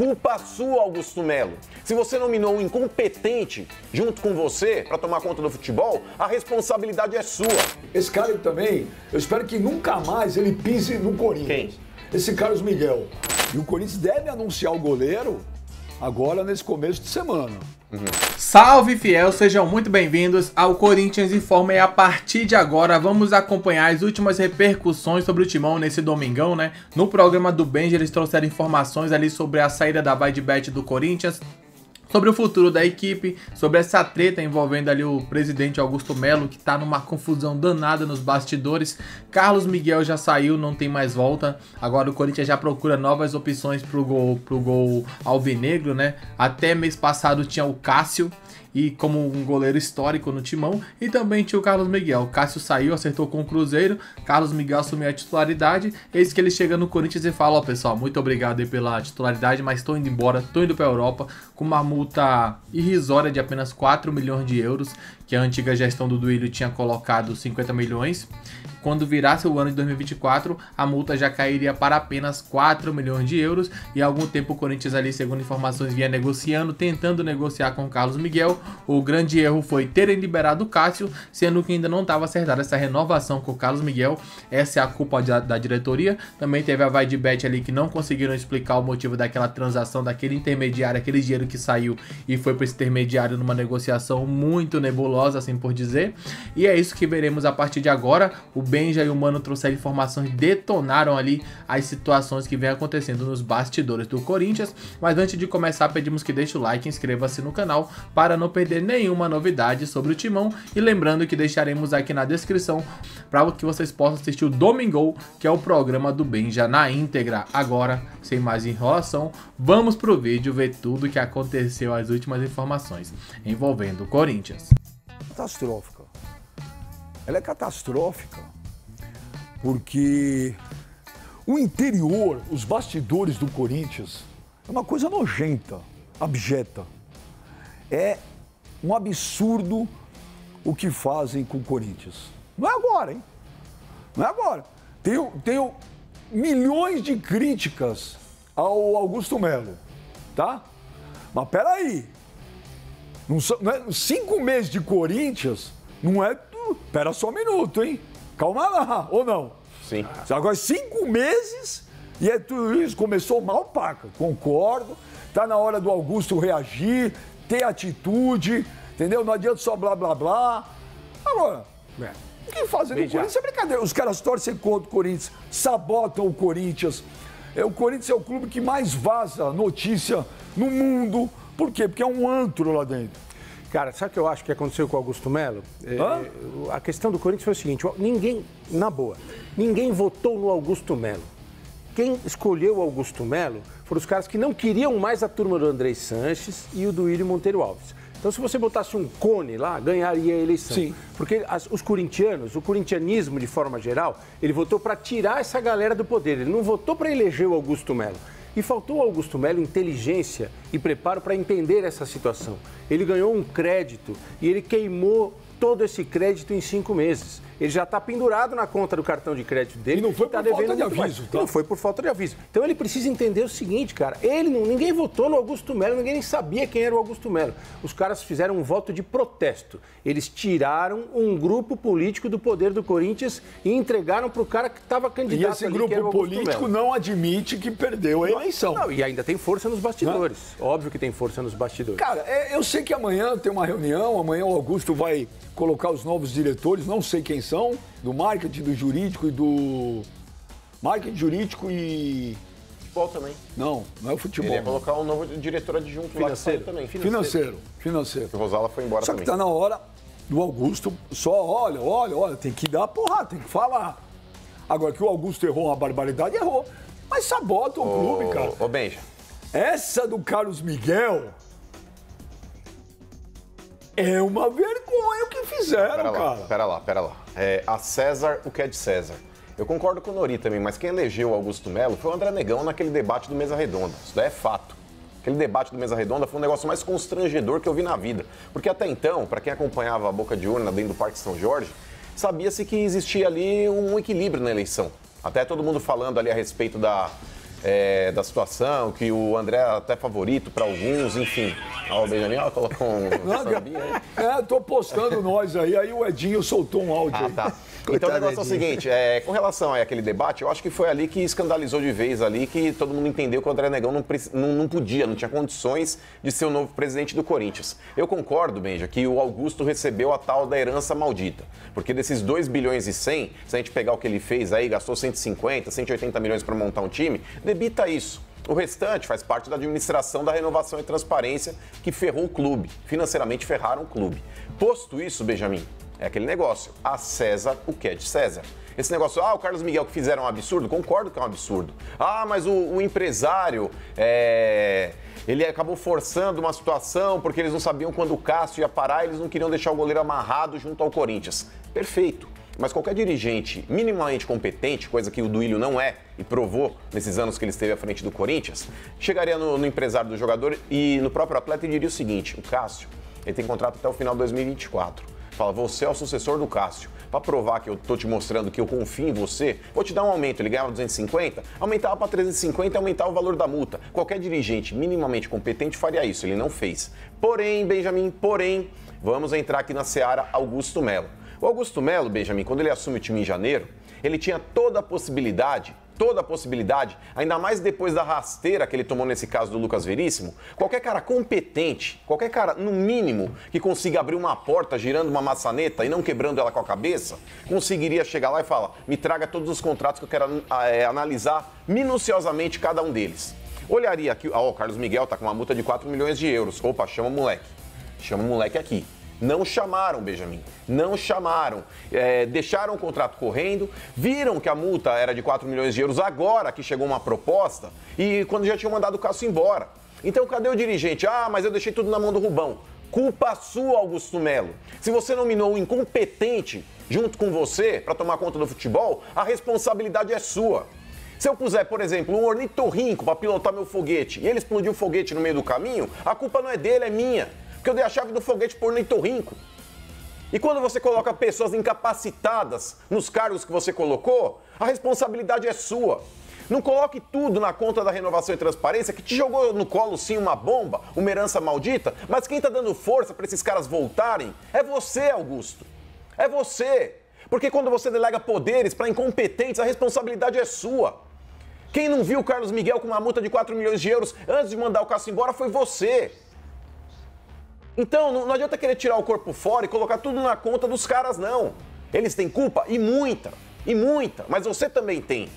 culpa sua, Augusto Melo. Se você nominou um incompetente junto com você para tomar conta do futebol, a responsabilidade é sua. Esse cara também, eu espero que nunca mais ele pise no Corinthians. Quem? Esse Carlos Miguel. E o Corinthians deve anunciar o goleiro agora nesse começo de semana. Salve, fiel! Sejam muito bem-vindos ao Corinthians Informa, e a partir de agora vamos acompanhar as últimas repercussões sobre o Timão nesse domingão, né? No programa do Benja eles trouxeram informações ali sobre a saída da Vaidbet do Corinthians, sobre o futuro da equipe, sobre essa treta envolvendo ali o presidente Augusto Melo, que tá numa confusão danada nos bastidores. Carlos Miguel já saiu, não tem mais volta. Agora o Corinthians já procura novas opções pro gol alvinegro, né? Até mês passado tinha o Cássio, e como um goleiro histórico no Timão, e também tinha o Carlos Miguel. O Cássio saiu, acertou com o Cruzeiro, Carlos Miguel assumiu a titularidade, eis que ele chega no Corinthians e fala: ó, pessoal, muito obrigado aí pela titularidade, mas tô indo embora, tô indo pra Europa, com uma multa irrisória de apenas 4 milhões de euros, que a antiga gestão do Duílio tinha colocado 50 milhões. Quando virasse o ano de 2024, a multa já cairia para apenas 4 milhões de euros. E há algum tempo o Corinthians ali, segundo informações, vinha negociando, tentando negociar com o Carlos Miguel. O grande erro foi terem liberado o Cássio, sendo que ainda não estava acertada essa renovação com o Carlos Miguel. Essa é a culpa da diretoria. Também teve a Vaidbet ali, que não conseguiram explicar o motivo daquela transação, daquele intermediário, aquele dinheiro que saiu e foi para esse intermediário numa negociação muito nebulosa, assim por dizer. E é isso que veremos a partir de agora. O Benja e o Mano trouxeram informações, detonaram ali as situações que vem acontecendo nos bastidores do Corinthians. Mas antes de começar, pedimos que deixe o like e inscreva-se no canal para não perder nenhuma novidade sobre o Timão. E lembrando que deixaremos aqui na descrição para que vocês possam assistir o Domingão, que é o programa do Benja na íntegra. Agora, sem mais enrolação, vamos pro vídeo ver tudo que aconteceu, as últimas informações envolvendo o Corinthians. Catastrófica. Ela é catastrófica porque o interior, os bastidores do Corinthians, é uma coisa nojenta, abjeta. É um absurdo o que fazem com o Corinthians. Não é agora, hein? Não é agora. Tenho milhões de críticas ao Augusto Melo, tá? Mas peraí. Não é, 5 meses de Corinthians não é... Pera só um minuto, hein? Calma lá, ou não? Sim. Agora 5 meses e é tudo isso. Começou mal, Paca. Concordo. Tá na hora do Augusto reagir, ter atitude, entendeu? Não adianta só blá, blá, blá. Agora, o que fazem no Corinthians é brincadeira. Os caras torcem contra o Corinthians, sabotam o Corinthians. O Corinthians é o clube que mais vaza notícia no mundo. Por quê? Porque é um antro lá dentro. Cara, sabe o que eu acho que aconteceu com o Augusto Melo? A questão do Corinthians foi o seguinte: ninguém, na boa, ninguém votou no Augusto Melo. Quem escolheu o Augusto Melo foram os caras que não queriam mais a turma do Andrés Sanches e o do Duílio Monteiro Alves. Então, se você botasse um cone lá, ganharia a eleição. Sim. Porque os corintianos, o corintianismo de forma geral, ele votou para tirar essa galera do poder. Ele não votou para eleger o Augusto Melo. E faltou ao Augusto Melo inteligência e preparo para entender essa situação. Ele ganhou um crédito e ele queimou todo esse crédito em 5 meses. Ele já está pendurado na conta do cartão de crédito dele. E não foi por falta de aviso, tá? Não foi por falta de aviso. Então ele precisa entender o seguinte, cara. Ninguém votou no Augusto Melo, ninguém nem sabia quem era o Augusto Melo. Os caras fizeram um voto de protesto. Eles tiraram um grupo político do poder do Corinthians e entregaram para o cara que estava candidato. E esse grupo político não admite que perdeu a eleição. Não, e ainda tem força nos bastidores. Óbvio que tem força nos bastidores. Cara, eu sei que amanhã tem uma reunião, amanhã o Augusto vai colocar os novos diretores, não sei quem são, do marketing, do jurídico e do... Marketing, jurídico e... Futebol também. Não é o futebol. Ele ia colocar um novo diretor adjunto financeiro também. Financeiro. O Rosala foi embora também. Só que tá na hora do Augusto, só olha, tem que dar porrada, tem que falar. Agora que o Augusto errou uma barbaridade, errou. Mas sabota o clube, cara. Ô, Benja. Essa do Carlos Miguel... É uma vergonha o que fizeram, cara. Pera lá. A César, o que é de César. Eu concordo com o Nori também, mas quem elegeu o Augusto Melo foi o André Negão naquele debate do Mesa Redonda. Isso daí é fato. Aquele debate do Mesa Redonda foi um negócio mais constrangedor que eu vi na vida. Porque até então, para quem acompanhava a boca de urna dentro do Parque São Jorge, sabia-se que existia ali um equilíbrio na eleição. Até todo mundo falando ali a respeito da da situação, que o André é até favorito para alguns, enfim. Ó, o Benjamin, ó, colocou um sambinha aí. Tô postando nós aí o Edinho soltou um áudio aí. Tá. Então o negócio é o seguinte, com relação àquele debate, eu acho que foi ali que escandalizou de vez ali, que todo mundo entendeu que o André Negão não podia, não tinha condições de ser o novo presidente do Corinthians. Eu concordo, Benja, que o Augusto recebeu a tal da herança maldita, porque desses 2 bilhões e 100, se a gente pegar o que ele fez aí, gastou 150, 180 milhões para montar um time, debita isso. O restante faz parte da administração da renovação e transparência que ferrou o clube, financeiramente ferraram o clube. Posto isso, Benjamin, é aquele negócio, a César o que é de César. Esse negócio, o Carlos Miguel que fizeram um absurdo, concordo que é um absurdo. Mas o empresário, ele acabou forçando uma situação porque eles não sabiam quando o Cássio ia parar, eles não queriam deixar o goleiro amarrado junto ao Corinthians. Perfeito. Mas qualquer dirigente minimamente competente, coisa que o Duílio não é e provou nesses anos que ele esteve à frente do Corinthians, chegaria no empresário do jogador e no próprio atleta e diria o seguinte, o Cássio, ele tem contrato até o final de 2024. Fala, você é o sucessor do Cássio. Para provar que eu tô te mostrando que eu confio em você, vou te dar um aumento. Ele ganhava 250, aumentava para 350 e aumentava o valor da multa. Qualquer dirigente minimamente competente faria isso, ele não fez. Porém, Benjamin, vamos entrar aqui na seara Augusto Melo. O Augusto Melo, Benjamin, quando ele assume o time em janeiro, ele tinha toda a possibilidade, ainda mais depois da rasteira que ele tomou nesse caso do Lucas Veríssimo, qualquer cara competente, qualquer cara, no mínimo, que consiga abrir uma porta girando uma maçaneta e não quebrando ela com a cabeça, conseguiria chegar lá e falar, me traga todos os contratos que eu quero analisar minuciosamente cada um deles. Olharia aqui, o Carlos Miguel tá com uma multa de 4 milhões de euros. Opa, chama o moleque aqui. Não chamaram, Benjamin, não chamaram. Deixaram o contrato correndo, viram que a multa era de 4 milhões de euros agora que chegou uma proposta e quando já tinham mandado o Cássio embora. Então cadê o dirigente? Mas eu deixei tudo na mão do Rubão. Culpa sua, Augusto Melo. Se você nominou um incompetente junto com você para tomar conta do futebol, a responsabilidade é sua. Se eu puser, por exemplo, um ornitorrinco para pilotar meu foguete e ele explodiu o foguete no meio do caminho, a culpa não é dele, é minha. Porque eu dei a chave do foguete por ornitorrinco. E quando você coloca pessoas incapacitadas nos cargos que você colocou, a responsabilidade é sua. Não coloque tudo na conta da renovação e transparência, que te jogou no colo sim uma bomba, uma herança maldita, mas quem está dando força para esses caras voltarem é você, Augusto. É você. Porque quando você delega poderes para incompetentes, a responsabilidade é sua. Quem não viu o Carlos Miguel com uma multa de 4 milhões de euros antes de mandar o Cássio embora foi você. Então, não adianta querer tirar o corpo fora e colocar tudo na conta dos caras, não. Eles têm culpa e muita, mas você também tem.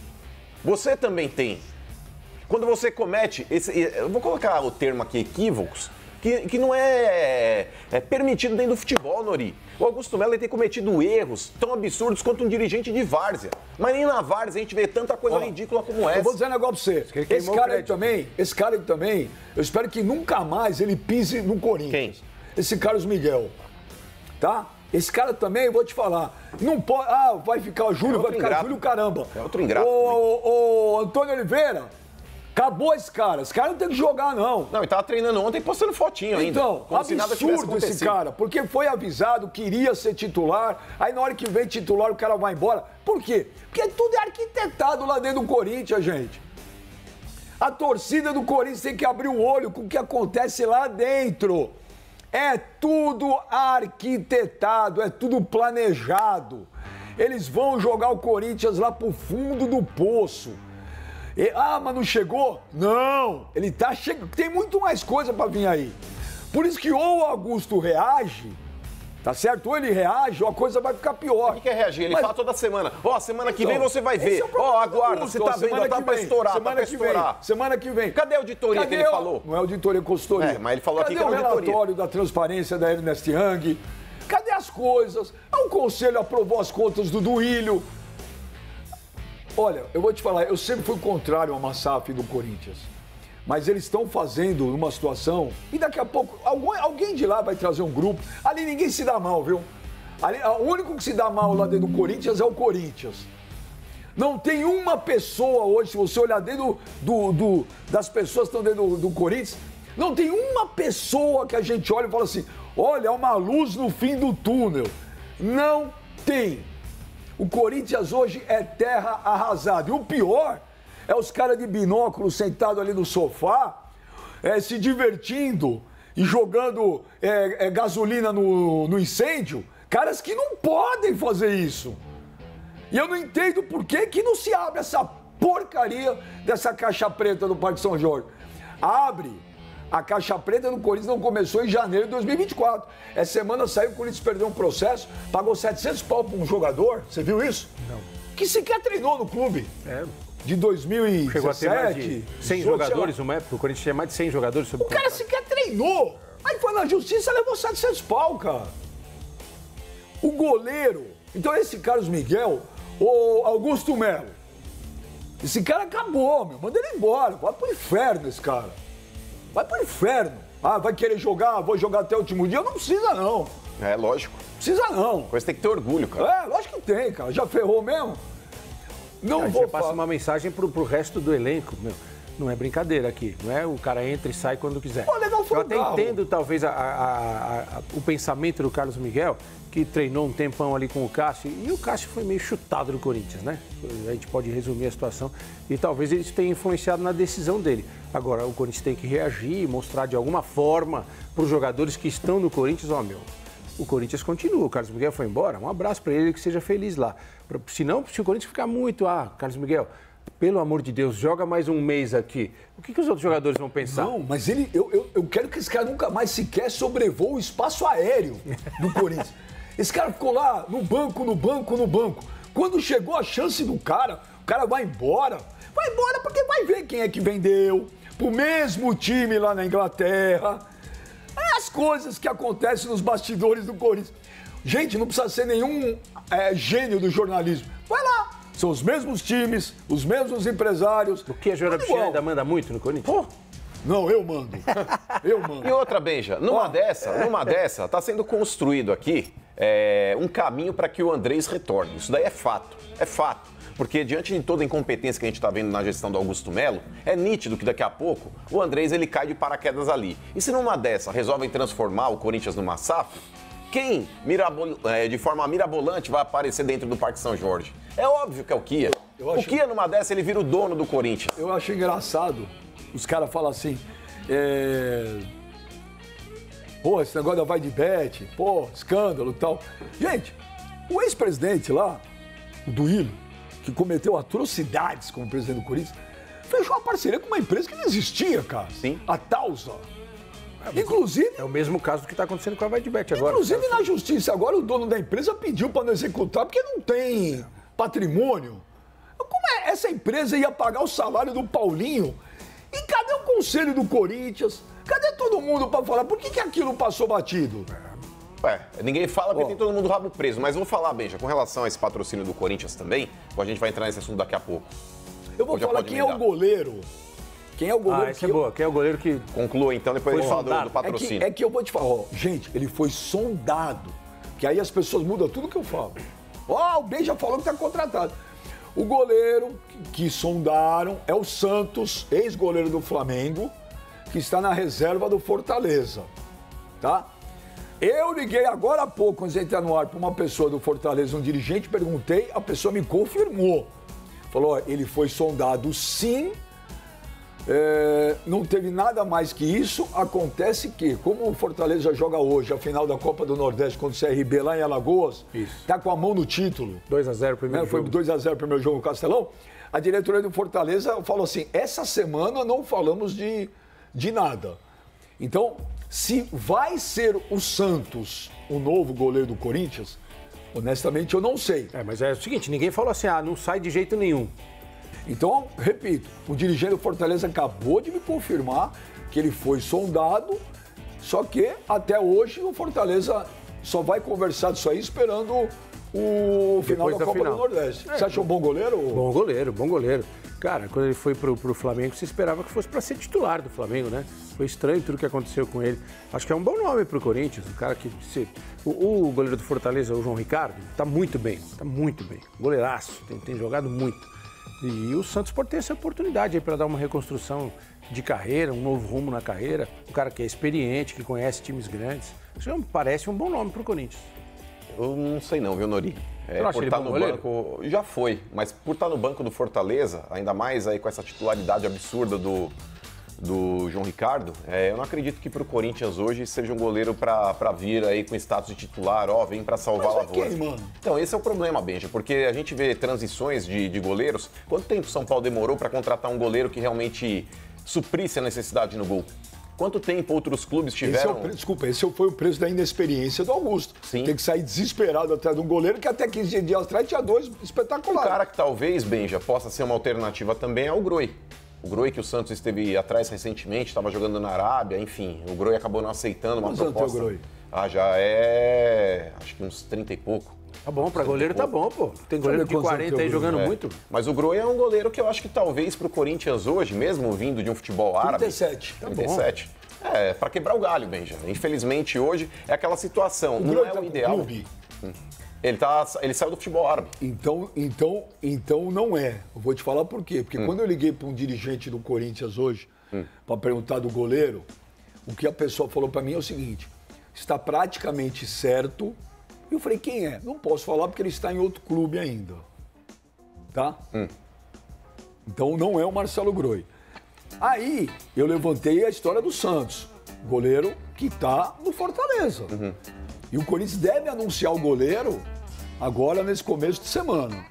Você também tem. Quando você comete eu vou colocar o termo aqui, equívocos, que não é permitido dentro do futebol, Nori. O Augusto Melo tem cometido erros tão absurdos quanto um dirigente de várzea. Mas nem na várzea a gente vê tanta coisa ridícula como essa. Eu vou dizer um negócio pra você. Esse cara aí também, eu espero que nunca mais ele pise no Corinthians. Quem? Esse Carlos Miguel. Tá? Esse cara também, eu vou te falar, não pode... vai ficar o Júlio, vai ficar o Júlio, caramba. É outro ingrato. Ô, Antônio Oliveira, acabou esse cara não tem que jogar, não. Não, ele tava treinando ontem postando fotinho ainda. Então, absurdo esse cara, porque foi avisado que iria ser titular, aí na hora que vem titular o cara vai embora. Por quê? Porque tudo é arquitetado lá dentro do Corinthians, gente. A torcida do Corinthians tem que abrir o olho com o que acontece lá dentro. É tudo arquitetado, é tudo planejado. Eles vão jogar o Corinthians lá pro fundo do poço. Mas não chegou? Não, ele tá chegando. Tem muito mais coisa pra vir aí. Por isso que ou o Augusto reage, tá certo? Ou ele reage, ou a coisa vai ficar pior. O que é reagir? Ele fala toda semana. Semana que vem você vai ver. Aguarda, você tá vendo, tá pra estourar, Semana que vem. Cadê a auditoria que ele falou? Não é auditoria, consultoria. Mas ele falou aqui que é auditoria. Cadê o relatório da transparência da Ernest Young? Cadê as coisas? O conselho aprovou as contas do Duílio. Olha, eu vou te falar, eu sempre fui contrário ao Massaf do Corinthians. Mas eles estão fazendo uma situação e daqui a pouco alguém de lá vai trazer um grupo. Ali ninguém se dá mal, viu? Ali, o único que se dá mal lá dentro do Corinthians é o Corinthians. Não tem uma pessoa hoje, se você olhar dentro das pessoas que estão dentro do Corinthians, não tem uma pessoa que a gente olha e fala assim, olha, é uma luz no fim do túnel. Não tem. O Corinthians hoje é terra arrasada. E o pior É os caras de binóculo sentados ali no sofá, se divertindo e jogando gasolina no incêndio. Caras que não podem fazer isso. E eu não entendo por que não se abre essa porcaria dessa caixa preta do Parque São Jorge. Abre. A caixa preta do Corinthians não começou em janeiro de 2024. Essa semana saiu, o Corinthians perdeu um processo, pagou 700 pau para um jogador. Você viu isso? Não. Que sequer treinou no clube. De 2017. Chegou a ter mais de 100 jogadores numa época. O Corinthians tinha mais de 100 jogadores sob contrato. O cara sequer treinou. Aí foi na justiça e levou 700 pau, cara. O goleiro. Então esse Carlos Miguel, o Augusto Melo. Esse cara acabou, meu. Manda ele embora. Vai pro inferno esse cara. Vai pro inferno. Ah, vai querer jogar, vou jogar até o último dia. Não precisa, não. É, lógico. Precisa, não. Coisa tem que ter orgulho, cara. Lógico que tem, cara. Já ferrou mesmo. Não vou Você passa uma mensagem pro resto do elenco, meu. Não é brincadeira aqui. Não é o cara entra e sai quando quiser. Legal, eu até entendo, talvez, o pensamento do Carlos Miguel, que treinou um tempão ali com o Cássio, e o Cássio foi meio chutado do Corinthians, né? A gente pode resumir a situação, e talvez isso tenha influenciado na decisão dele. Agora, o Corinthians tem que reagir e mostrar de alguma forma para os jogadores que estão no Corinthians, o Corinthians continua, o Carlos Miguel foi embora, um abraço para ele, que seja feliz lá. Senão, se o Corinthians ficar muito, Carlos Miguel, pelo amor de Deus, joga mais um mês aqui. O que os outros jogadores vão pensar? Não, mas eu quero que esse cara nunca mais sequer sobrevoe o espaço aéreo do Corinthians. Esse cara ficou lá no banco. Quando chegou a chance do cara, o cara vai embora. Vai embora porque vai ver quem é que vendeu pro mesmo time lá na Inglaterra. É as coisas que acontecem nos bastidores do Corinthians. Gente, não precisa ser nenhum gênio do jornalismo. Vai lá. São os mesmos times, os mesmos empresários. O que a Joana Pichel ainda manda muito no Corinthians? Não, eu mando. E outra, Benja, numa dessa, tá sendo construído aqui um caminho para que o Andrés retorne. Isso daí é fato. É fato. Porque diante de toda a incompetência que a gente está vendo na gestão do Augusto Melo, é nítido que daqui a pouco o Andrés ele cai de paraquedas ali. E se numa dessa resolvem transformar o Corinthians numa SAF, quem de forma mirabolante vai aparecer dentro do Parque São Jorge? É óbvio que é o Kia. O Kia numa dessa ele vira o dono do Corinthians. Eu acho engraçado. Os caras falam assim, pô, esse negócio da vai de bet, pô, escândalo e tal. Gente, o ex-presidente lá, o Duílio, que cometeu atrocidades como presidente do Corinthians, fechou uma parceria com uma empresa que não existia, cara. Sim. A Tausa. Inclusive... É o mesmo caso do que está acontecendo com a Vaidbet agora. Inclusive na justiça agora o dono da empresa pediu para não executar porque não tem patrimônio. Como essa empresa ia pagar o salário do Paulinho? E cadê o conselho do Corinthians? Cadê todo mundo para falar? Por que aquilo passou batido? Ninguém fala porque tem todo mundo rabo preso. Mas vou falar, Benja, com relação a esse patrocínio do Corinthians também, a gente vai entrar nesse assunto daqui a pouco. Eu vou falar quem é o goleiro. Quem é o goleiro? Essa é boa. Quem é o goleiro que... Conclua então, depois a gente fala do patrocínio. É que eu vou te falar, gente, ele foi sondado. Que aí as pessoas mudam tudo que eu falo. O Benja falou que tá contratado. O goleiro que sondaram é o Santos, ex-goleiro do Flamengo, que está na reserva do Fortaleza, tá? Eu liguei agora há pouco, antes de entrar no ar, para uma pessoa do Fortaleza, um dirigente, perguntei, a pessoa me confirmou. Falou, ele foi sondado sim, não teve nada mais que isso. Acontece que, como o Fortaleza joga hoje a final da Copa do Nordeste contra o CRB lá em Alagoas, tá com a mão no título. 2-0 primeiro jogo. Foi 2-0 o primeiro jogo no Castelão. A diretoria do Fortaleza falou assim, essa semana não falamos de nada. Então, se vai ser o Santos o novo goleiro do Corinthians, honestamente eu não sei. Mas é o seguinte, ninguém falou assim, não sai de jeito nenhum. Então, repito, o dirigente do Fortaleza acabou de me confirmar que ele foi sondado, só que até hoje o Fortaleza só vai conversar disso aí esperando o final da Copa do Nordeste. Você achou um bom goleiro? Bom goleiro. Cara, quando ele foi pro Flamengo, você esperava que fosse para ser titular do Flamengo, né? Foi estranho tudo que aconteceu com ele. Acho que é um bom nome pro Corinthians. O cara que... O goleiro do Fortaleza, o João Ricardo, tá muito bem. Goleiraço, tem jogado muito. E o Santos pode ter essa oportunidade aí para dar uma reconstrução de carreira, um novo rumo na carreira. Um cara que é experiente, que conhece times grandes. Isso parece um bom nome pro Corinthians. Eu não sei não, viu, Nori? Por estar no banco, já foi, mas por estar no banco do Fortaleza, ainda mais aí com essa titularidade absurda do João Ricardo, eu não acredito que para o Corinthians hoje seja um goleiro para vir aí com status de titular, vem para salvar a lavoura. Quem, mano? Então, esse é o problema, Benja, porque a gente vê transições de goleiros. Quanto tempo o São Paulo demorou para contratar um goleiro que realmente suprisse a necessidade no gol? Quanto tempo outros clubes tiveram... Esse foi o preço da inexperiência do Augusto. Sim. Tem que sair desesperado atrás de um goleiro que até 15 dias atrás tinha 2 espetaculares. Um cara que talvez, Benja, possa ser uma alternativa também é o Groi. O Groi que o Santos esteve atrás recentemente, estava jogando na Arábia, enfim. O Groi acabou não aceitando uma proposta. Quantos anos tem o Groi? Já é... acho que uns 30 e pouco. Tá bom, pra goleiro tá bom, pô. Tem goleiro de 40 aí jogando muito. Mas o Groi é um goleiro que eu acho que talvez pro Corinthians hoje, mesmo vindo de um futebol árabe... 37. Tá 37. Bom. Pra quebrar o galho, Benja. Infelizmente, hoje é aquela situação. Não é o ideal. Clube. Ele saiu do futebol árabe. Então não é. Eu vou te falar por quê. Porque quando eu liguei para um dirigente do Corinthians hoje, para perguntar do goleiro, o que a pessoa falou para mim é o seguinte: está praticamente certo. E eu falei, quem é? Não posso falar porque ele está em outro clube ainda. Tá? Então não é o Marcelo Groi. Aí eu levantei a história do Santos, goleiro que está no Fortaleza. E o Corinthians deve anunciar o goleiro agora nesse começo de semana.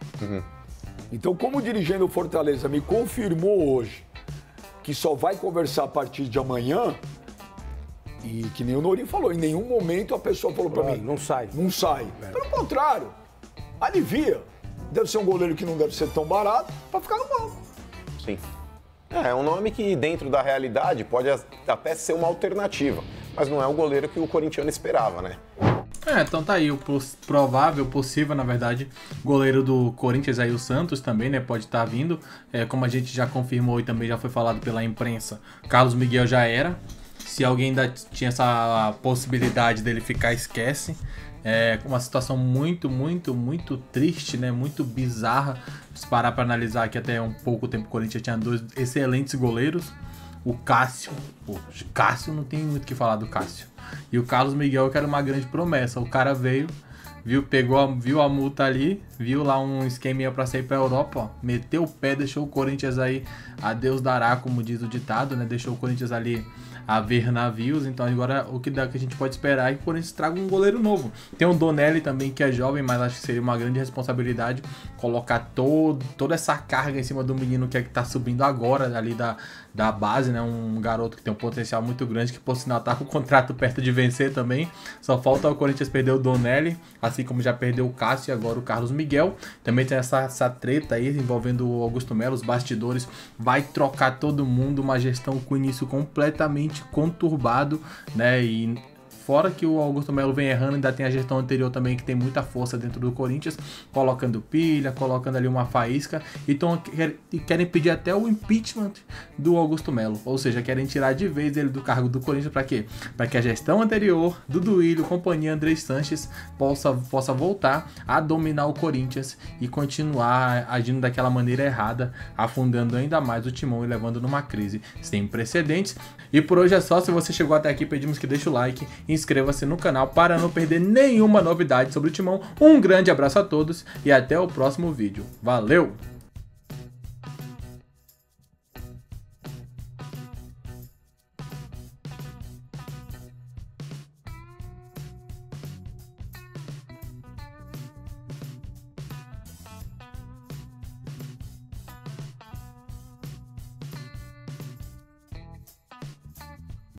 Então, como o dirigente do Fortaleza me confirmou hoje que só vai conversar a partir de amanhã, e que nem o Norinho falou, em nenhum momento a pessoa falou para mim... Não sai. Não sai. Pelo contrário, alivia. Deve ser um goleiro que não deve ser tão barato para ficar no banco. Sim. É um nome que, dentro da realidade, pode até ser uma alternativa, mas não é o goleiro que o corintiano esperava, né? Então tá aí o provável, possível, na verdade, goleiro do Corinthians aí, o Santos também, né, pode estar vindo. Como a gente já confirmou e também já foi falado pela imprensa, Carlos Miguel já era. Se alguém ainda tinha essa possibilidade dele ficar, esquece. É uma situação muito triste, né? Muito bizarra. Se parar para analisar que até um pouco tempo o Corinthians tinha 2 excelentes goleiros. O Cássio. Cássio não tem muito o que falar do Cássio. E o Carlos Miguel, que era uma grande promessa. O cara veio, viu a multa ali, viu lá um esqueminha para sair para Europa, ó, meteu o pé, deixou o Corinthians aí a Deus dará, como diz o ditado, né? Deixou o Corinthians ali a ver navios. Então agora o que a gente pode esperar é que o Corinthians traga um goleiro novo. Tem o Donelli também, que é jovem, mas acho que seria uma grande responsabilidade colocar toda essa carga em cima do menino que tá subindo agora ali da base, né? Um garoto que tem um potencial muito grande, que por sinal tá com o contrato perto de vencer também. Só falta o Corinthians perder o Donelli, assim como já perdeu o Cássio e agora o Carlos Miguel. Também tem essa treta aí envolvendo o Augusto Melo, os bastidores. Vai trocar todo mundo, uma gestão com início completamente conturbado, né? E fora que o Augusto Melo vem errando, ainda tem a gestão anterior também que tem muita força dentro do Corinthians, colocando pilha, colocando ali uma faísca, então querem pedir até o impeachment do Augusto Melo, ou seja, querem tirar de vez ele do cargo do Corinthians. Para quê? Para que a gestão anterior do Duílio, companhia Andrés Sanches, possa voltar a dominar o Corinthians e continuar agindo daquela maneira errada, afundando ainda mais o timão e levando numa crise sem precedentes. E por hoje é só. Se você chegou até aqui, pedimos que deixe o like, inscreva-se no canal para não perder nenhuma novidade sobre o Timão. Um grande abraço a todos e até o próximo vídeo. Valeu!